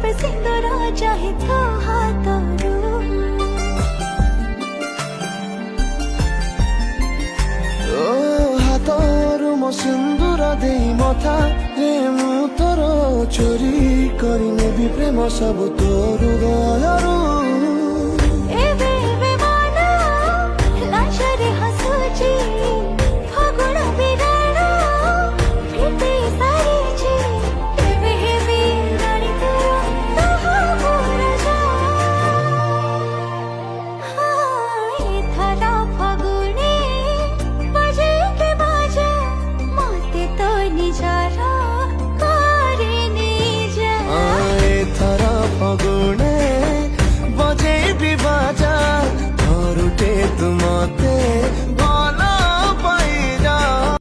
पे सिंदूरा चाहे तो हाथरू ओ हाथरू मो सिंदूर दे मथा रे मु तोर चोरी करी नेबी प्रेम सब तोर हृदयरू